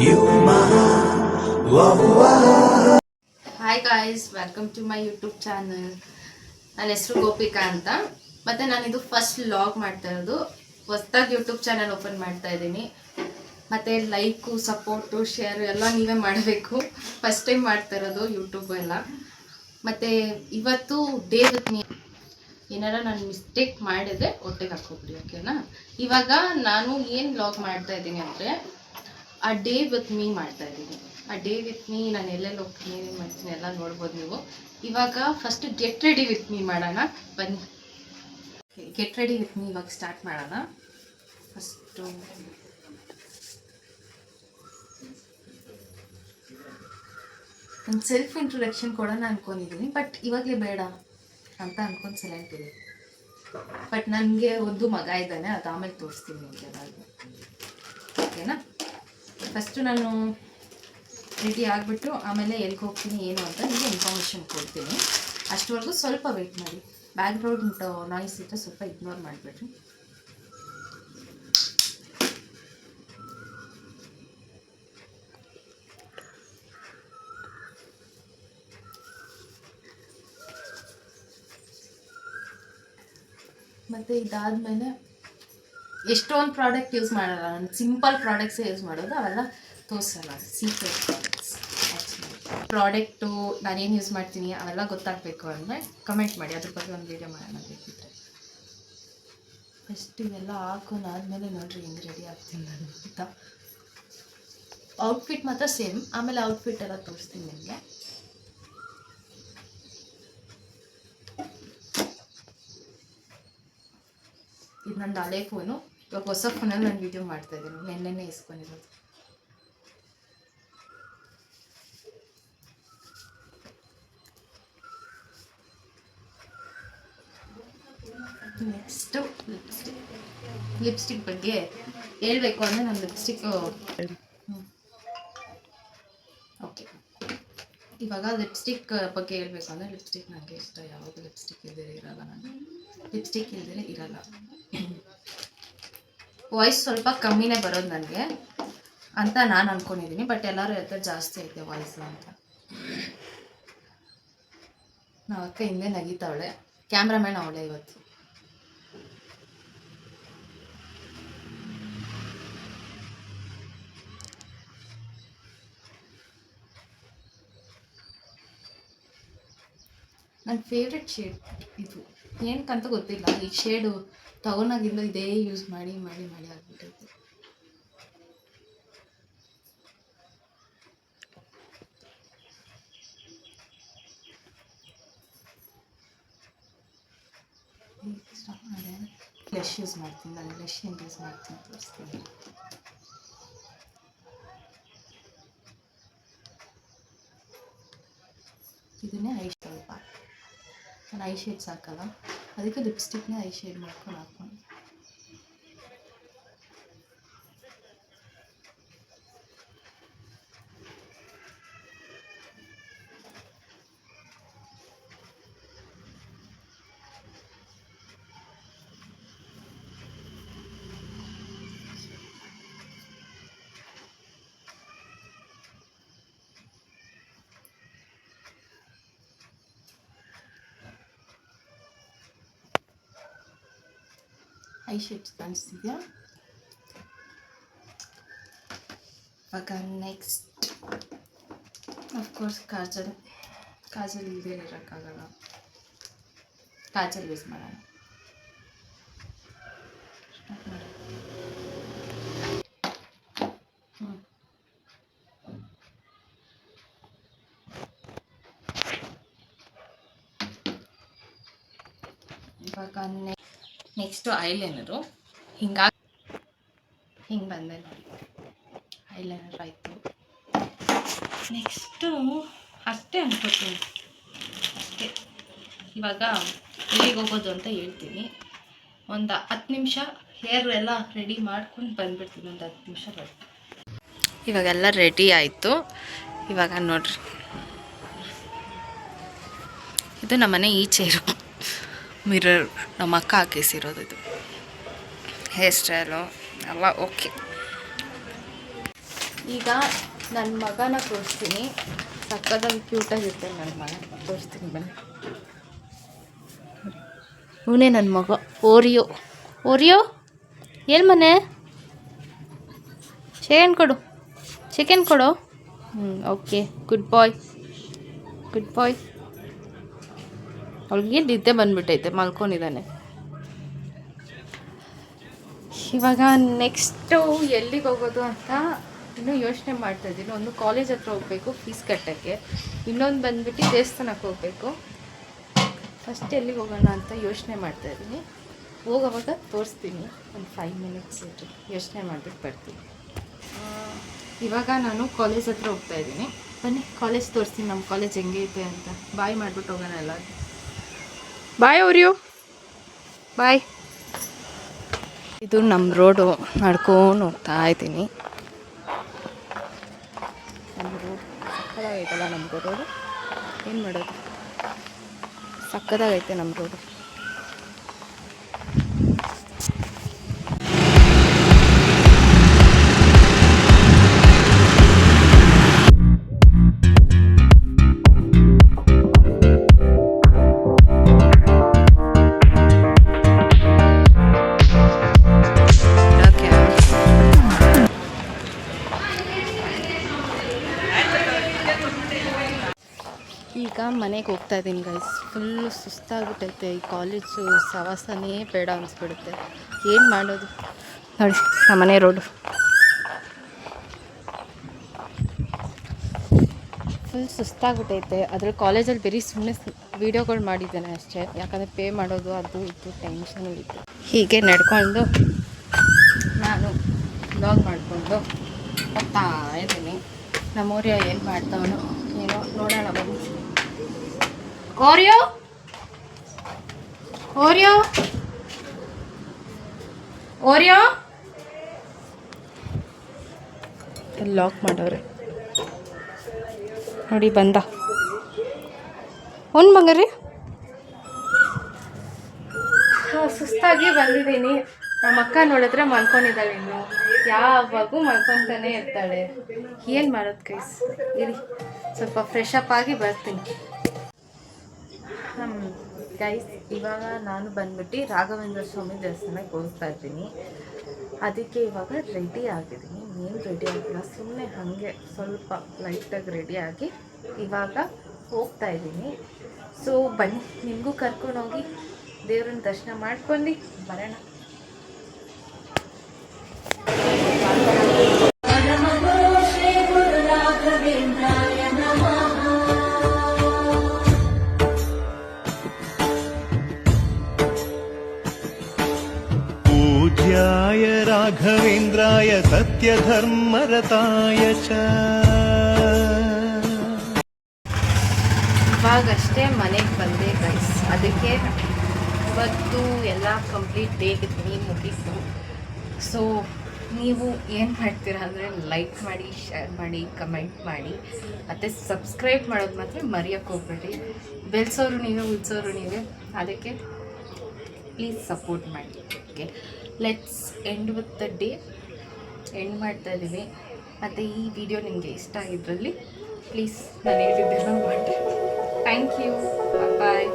You my wow. Hi guys, welcome to my YouTube channel. ನನ್ನ ಹೆಸರು ಗೋಪಿಕಾ ಅಂತ. ಮತ್ತು ನಾನಿದು ಫಸ್ಟ್ ವ್ಲಾಗ್ ಮಾಡ್ತಾ ಇರೋದು. ಹೊಸ್ದಾಗಿ ಯೂಟ್ಯೂಬ್ ಚಾನಲ್ ಓಪನ್ ಮಾಡ್ತಾ ಇದ್ದೀನಿ. ಮತ್ತು ಲೈಕು, ಸಪೋರ್ಟು, ಶೇರು ಎಲ್ಲ ನೀವೇ ಮಾಡಬೇಕು. ಫಸ್ಟ್ ಟೈಮ್ ಮಾಡ್ತಾ ಇರೋದು ಯೂಟ್ಯೂಬ್ ಎಲ್ಲ. ಮತ್ತು ಇವತ್ತು ಡೇ ವಿತ್ ಮೀ. ಏನಾರ ನಾನು ಮಿಸ್ಟೇಕ್ ಮಾಡಿದ್ರೆ ಹೊಟ್ಟೆಗೆ ಹಾಕೋಬಿಡಿ, ಓಕೆನಾ? ಇವಾಗ ನಾನು ಏನು ವ್ಲಾಗ್ ಮಾಡ್ತಾ ಇದ್ದೀನಿ ಅಂದರೆ ಆ ಡೇ ವಿತ್ ಮೀ ಮಾಡ್ತಾ ಇದ್ದೀನಿ. ಆ ಡೇ ವಿತ್ ಮೀ ನಾನು ಎಲ್ಲೆಲ್ಲಿ ಹೋಗ್ತೀನಿ, ಏನೇನು ಮಾಡ್ತೀನಿ ಎಲ್ಲ ನೋಡ್ಬೋದು ನೀವು. ಇವಾಗ first get ready with me ಮಾಡೋಣ, ಬನ್ನಿ. ಗೆಟ್ ರೆಡಿ ವಿತ್ ಮೀ ಇವಾಗ ಸ್ಟಾರ್ಟ್ ಮಾಡೋಣ. ಫಸ್ಟು ಒಂದು ಸೆಲ್ಫ್ ಇಂಟ್ರೊಡಕ್ಷನ್ ಕೊಡೋಣ ಅಂದ್ಕೊಂಡಿದ್ದೀನಿ, ಬಟ್ ಇವಾಗಲೇ ಬೇಡ ಅಂತ ಅಂದ್ಕೊಂಡು ಸೈಲೆಂಟ್ ಇದೆ. ಬಟ್ ನನಗೆ ಒಂದು ಮಗ ಇದ್ದಾನೆ, ಅದು ಆಮೇಲೆ ತೋರಿಸ್ತೀನಿ ನಿಮಗೆ ಅದಾಗಿ, ಓಕೆನಾ? ಫಸ್ಟು ನಾನು ರೆಡಿ ಆಗಿಬಿಟ್ಟು ಆಮೇಲೆ ಎಲ್ಲಿಗೆ ಹೋಗ್ತೀನಿ ಏನು ಅಂತ ನಿಮಗೆ ಇನ್ಫಾರ್ಮೇಷನ್ ಕೊಡ್ತೀನಿ. ಅಷ್ಟವರೆಗೂ ಸ್ವಲ್ಪ ವೆಯ್ಟ್ ಮಾಡಿ. ಬ್ಯಾಕ್ಗ್ರೌಂಡ್ ನಾಯ್ಸ್ ಇದ್ದರೆ ಸ್ವಲ್ಪ ಇಗ್ನೋರ್ ಮಾಡಿಬಿಡ್ರಿ. ಮತ್ತು ಇದಾದಮೇಲೆ ಎಷ್ಟೊಂದು ಪ್ರಾಡಕ್ಟ್ ಯೂಸ್ ಮಾಡಲ್ಲ ನಾನು, ಸಿಂಪಲ್ ಪ್ರಾಡಕ್ಟ್ಸೇ ಯೂಸ್ ಮಾಡೋದು, ಅವೆಲ್ಲ ತೋರಿಸಲ್ಲ. ಸೀಕ್ರೆಟ್ ಪ್ರಾಡಕ್ಟು ನಾನೇನು ಯೂಸ್ ಮಾಡ್ತೀನಿ ಅವೆಲ್ಲ ಗೊತ್ತಾಗಬೇಕು ಅಂದರೆ ಕಮೆಂಟ್ ಮಾಡಿ, ಅದ್ರ ಬಗ್ಗೆ ಒಂದು ವೀಡಿಯೋ ಮಾಡೋಣ ಬೇಕಿದ್ರೆ. ಫಸ್ಟ್ ಇವೆಲ್ಲ ಹಾಕೋನಾದ್ಮೇಲೆ ನೋಡಿರಿ ಹೆಂಗೆ ರೆಡಿ ಆಗ್ತೀನಿ ನಾನು ಅಂತ. ಔಟ್ಫಿಟ್ ಮಾತ್ರ ಸೇಮ್, ಆಮೇಲೆ ಔಟ್ಫಿಟ್ ಎಲ್ಲ ತೋರಿಸ್ತೀನಿ ನಿಮಗೆ. ಇದು ನಂದು ಹಳೆ ಫೋನು. ಇವಾಗ ಹೊಸ ಫೋನಲ್ಲಿ ನಾನು ವೀಡಿಯೋ ಮಾಡ್ತಾಯಿದ್ದೀನಿ, ನೆನ್ನೆನೇ ಇಸ್ಕೊಂಡಿರೋದು. ನೆಕ್ಸ್ಟು ಲಿಪ್ಸ್ಟಿಕ್ ಬಗ್ಗೆ ಹೇಳ್ಬೇಕು ಅಂದರೆ ನಾನು ಲಿಪ್ಸ್ಟಿಕ್ಕು ಓಕೆ. ಇವಾಗ ಲಿಪ್ಸ್ಟಿಕ್ ಬಗ್ಗೆ ಹೇಳ್ಬೇಕು ಅಂದರೆ ಲಿಪ್ಸ್ಟಿಕ್ ನನಗೆ ಇಷ್ಟ. ಯಾವುದು ಲಿಪ್ಸ್ಟಿಕ್ ಇಲ್ದಿರೆ ಇರಲ್ಲ, ನಾನು ಲಿಪ್ಸ್ಟಿಕ್ ಇಲ್ದಿರೆ ಇರಲ್ಲ. ವಾಯ್ಸ್ ಸ್ವಲ್ಪ ಕಮ್ಮಿನೇ ಬರೋದು ನನಗೆ ಅಂತ ನಾನು ಅಂದ್ಕೊಂಡಿದ್ದೀನಿ, ಬಟ್ ಎಲ್ಲರೂ ಹೇಳ್ತಾರೆ ಜಾಸ್ತಿ ಐತೆ ವಾಯ್ಸು ಅಂತ. ನಾವು ಅಕ್ಕ ಹಿಂದೆ ನಗೀತಾವಳೆ, ಕ್ಯಾಮ್ರಾಮ್ಯಾನ್ ಅವಳೆ ಇವತ್ತು. ನನ್ನ ಫೇವ್ರೆಟ್ ಶೇಡ್ ಇದು, ಏನಕ್ಕಂತ ಗೊತ್ತಿಲ್ಲ. ಈ ಶೇಡು ತಗೊಂಡಾಗಿಂದ ಇದೇ ಯೂಸ್ ಮಾಡಿ ಮಾಡಿ ಮಾಡಿ ಆಗಿಬಿಟ್ಟೈತೆ. ಬ್ಲಷ್ ಯೂಸ್ ಮಾಡ್ತೀನಿ ನಾನು. ಬ್ಲಷ್ ಏನು ಯೂಸ್ ಮಾಡ್ತೀನಿ ತೋರಿಸ್ತೀನಿ. ಇದನ್ನೇ ಐ ಸ್ವಲ್ಪ ನಾನು ಐ ಶೇಡ್ಸ್ ಹಾಕಲ್ಲ, ಅದಕ್ಕೆ ಲಿಪ್ಸ್ಟಿಕ್ನೇ ಐ ಶೇಡ್ ಮಾಡ್ಕೊಂಡು ಹಾಕ್ಕೊಂಡು. ಐ ಶೇಡ್ಸ್ ಕಾಣಿಸ್ತಿದೆಯಾ? ಇವಾಗ ನೆಕ್ಸ್ಟ್ ಅಫ್ಕೋರ್ಸ್ ಕಾಜಲ್ ಇಲ್ಲದೆ ಇರೋಕ್ಕಾಗಲ್ಲ, ಕಾಜಲ್ ಯೂಸ್ ಮಾಡೋಣ. ಇವಾಗ ನೆಕ್ಸ್ಟು ಐಲೈನರು. ಹಿಂಗೆ ಬಂದೆ ನೋಡಿ, ಐಲೈನರ್ ಆಯಿತು. ನೆಕ್ಸ್ಟು ಅಷ್ಟೇ ಅನ್ಕೋತೀನಿ, ಅಷ್ಟೇ. ಇವಾಗ ಎಲ್ಲಿಗೆ ಹೋಗೋದು ಅಂತ ಹೇಳ್ತೀನಿ. ಒಂದು 10 ನಿಮಿಷ ಹೇರ್ ಎಲ್ಲ ರೆಡಿ ಮಾಡ್ಕೊಂಡು ಬಂದುಬಿಡ್ತೀನಿ. ಒಂದು 10 ನಿಮಿಷ ಬರ್ತೀನಿ. ಇವಾಗೆಲ್ಲ ರೆಡಿ ಆಯಿತು. ಇವಾಗ ನೋಡ್ರಿ, ಇದು ನಮ್ಮನೆ ಈಚೆ ಇರೋ ಮಿರರ್, ನಮ್ಮ ಅಕ್ಕ ಹಾಕಿಸಿರೋದು. ಇದು ಹೇರ್ ಸ್ಟೈಲು ಎಲ್ಲ ಓಕೆ. ಈಗ ನನ್ನ ಮಗನ ತೋರಿಸ್ತೀನಿ. ಸಕ್ಕದಾಗಿ ಕ್ಯೂಟಾಗಿರ್ತಾನೆ ನನ್ನ ಮಗ. ತೋರಿಸ್ತೀನಿ ಬನ್ನಿ. ಇವನೇ ನನ್ನ ಮಗ ಓರಿಯೋ. ಓರಿಯೋ ಎಲ್ಲಿ ಮನೆ? ಚಿಕನ್ ಕೊಡು. ಓಕೆ, ಗುಡ್ ಬಾಯ್. ಅವ್ಳಿಗೆ ನಿದ್ದೆ ಬಂದುಬಿಟ್ಟೈತೆ, ಮಲ್ಕೊಂಡಿದ್ದಾನೆ. ಇವಾಗ ನೆಕ್ಸ್ಟು ಎಲ್ಲಿಗೆ ಹೋಗೋದು ಅಂತ ಇನ್ನೂ ಯೋಚನೆ ಮಾಡ್ತಾಯಿದ್ದೀನಿ. ಒಂದು ಕಾಲೇಜ್ ಹತ್ರ ಹೋಗಬೇಕು ಫೀಸ್ ಕಟ್ಟೋಕ್ಕೆ, ಇನ್ನೊಂದು ಬಂದುಬಿಟ್ಟು ದೇವಸ್ಥಾನಕ್ಕೆ ಹೋಗಬೇಕು. ಫಸ್ಟ್ ಎಲ್ಲಿಗೆ ಹೋಗೋಣ ಅಂತ ಯೋಚನೆ ಮಾಡ್ತಾಯಿದ್ದೀನಿ. ಹೋಗೋವಾಗ ತೋರಿಸ್ತೀನಿ. ಒಂದು 5 ಮಿನಿಟ್ಸ್ ಯೋಚನೆ ಮಾಡಿಬಿಟ್ಟು ಬರ್ತೀನಿ. ಇವಾಗ ನಾನು ಕಾಲೇಜ್ ಹತ್ರ ಹೋಗ್ತಾಯಿದ್ದೀನಿ. ಬನ್ನಿ ಕಾಲೇಜ್ ತೋರಿಸ್ತೀನಿ, ನಮ್ಮ ಕಾಲೇಜ್ ಹೆಂಗೆ ಐತೆ ಅಂತ. ಬಾಯ್ ಮಾಡಿಬಿಟ್ಟು ಹೋಗೋಣ ಎಲ್ಲ. ಬಾಯ್ ಓರಿಯೋ, ಬಾಯ್. ಇದು ನಮ್ಮ ರೋಡು. ನಡ್ಕೊಂಡು ಹೋಗ್ತಾ ಇದ್ದೀನಿ. ನಮ್ಮ ರೋಡ್ ಸಕ್ಕದಾಗೈತಲ್ಲ ನಮ್ಮದು ರೋಡು. ಏನು ಮಾಡೋದು, ಸಕ್ಕದಾಗೈತೆ ನಮ್ಮ ರೋಡು. ಈಗ ಮನೆಗೆ ಹೋಗ್ತಾ ಇದ್ದೀನಿ ಗೈಸ್. ಫುಲ್ಲು ಸುಸ್ತಾಗ್ಬಿಟ್ಟೈತೆ. ಈ ಕಾಲೇಜು ಸವಾಸನೇ ಬೇಡ ಅನಿಸ್ಬಿಡುತ್ತೆ. ಏನು ಮಾಡೋದು ನೋಡಿ, ನಮ್ಮನೆ ರೋಡು ಫುಲ್ ಸುಸ್ತಾಗ್ಬಿಟ್ಟೈತೆ. ಅದ್ರ ಕಾಲೇಜಲ್ಲಿ ಬರೀ ಸುಮ್ಮನೆ ವೀಡಿಯೋಗಳು ಮಾಡಿದ್ದೇನೆ ಅಷ್ಟೇ. ಯಾಕಂದರೆ ಪೇ ಮಾಡೋದು ಅದು ಇದು ಟೆನ್ಷನ್ ಇತ್ತು. ಹೀಗೆ ನಡ್ಕೊಂಡು ನಾನು ಬ್ಲಾಗ್ ಮಾಡಿಕೊಂಡು ಹೋಗ್ತಾ ಇದ್ದೀನಿ. ನಮ್ಮೂರಿಯ ಏನು ಮಾಡ್ತಾವನೋ ಏನೋ ನೋಡೋಣ ಬನ್ನಿ. ಓರಿಯೋ ಲಾಕ್ ಮಾಡವ್ರೆ ನೋಡಿ. ಬಂದ ಒಂದು ಮಗರಿ. ಸುಸ್ತಾಗಿ ಬಂದಿದ್ದೀನಿ. ನಮ್ಮ ಅಕ್ಕ ನೋಡಿದ್ರೆ ಮಲ್ಕೊಂಡಿದ್ದಾಳೆ. ಇನ್ನು ಯಾವಾಗೂ ಮಲ್ಕೊತಾನೆ ಇರ್ತಾಳೆ. ಏನು ಮಾಡೋದು ಗೈಸ್, ಇರಿ ಸ್ವಲ್ಪ ಫ್ರೆಶ್ ಅಪ್ ಆಗಿ ಬರ್ತೀನಿ. ಗೈಸ್, ಇವಾಗ ನಾನು ಬಂದ್ಬಿಟ್ಟು ರಾಘವೇಂದ್ರ ಸ್ವಾಮಿ ದೇವಸ್ಥಾನಕ್ಕೆ ಹೋಗ್ತಾ ಇದ್ದೀನಿ. ಅದಕ್ಕೆ ಇವಾಗ ರೆಡಿ ಆಗಿದ್ದೀನಿ. ಏನು ರೆಡಿ ಆಗಿಲ್ಲ, ಸುಮ್ಮನೆ ಹಾಗೆ ಸ್ವಲ್ಪ ಲೈಟಾಗಿ ರೆಡಿಯಾಗಿ ಇವಾಗ ಹೋಗ್ತಾ ಇದ್ದೀನಿ. ಸೊ ಬನ್ನಿ, ನಿಮಗೂ ಕರ್ಕೊಂಡೋಗಿ ದೇವ್ರನ್ನ ದರ್ಶನ ಮಾಡ್ಕೊಂಡು ಬರೋಣ. पूज्याय राघवेन्द्राय सत्यधर्मरताय च. ಇವಾಗಷ್ಟೇ ಮನೆಗೆ ಬಂದೆ ಗೈಸ್. ಅದಕ್ಕೆ ಇವತ್ತು ಎಲ್ಲ ಕಂಪ್ಲೀಟ್ ಡೇ ಮುಗೀತು. ಸೊ ನೀವು ಏನು ಮಾಡ್ತೀರಾ ಅಂದರೆ ಲೈಕ್ ಮಾಡಿ, ಶೇರ್ ಮಾಡಿ, ಕಮೆಂಟ್ ಮಾಡಿ, ಮತ್ತು ಸಬ್ಸ್ಕ್ರೈಬ್ ಮಾಡೋದು ಮಾತ್ರ ಮರೆಯೋಕ್ಕೆ ಹೋಗ್ಬೇಡಿ. ಬೆಳೆಸೋರು ನೀವೇ, ಉಳಿಸೋರು ನೀವೇ. ಅದಕ್ಕೆ ಪ್ಲೀಸ್ ಸಪೋರ್ಟ್ ಮಾಡಿ. Okay, let's end with the day. End ಮಾಡ್ತಾ ಇದ್ದೀವಿ. ಮತ್ತು ಈ ವಿಡಿಯೋ ನಿಮಗೆ ಇಷ್ಟ ಆಗಿದ್ರಲ್ಲಿ ಪ್ಲೀಸ್ ನಾನು ಹೇಳಿದ್ದೆಲ್ಲ ಮಾಡಿ. Thank you, bye.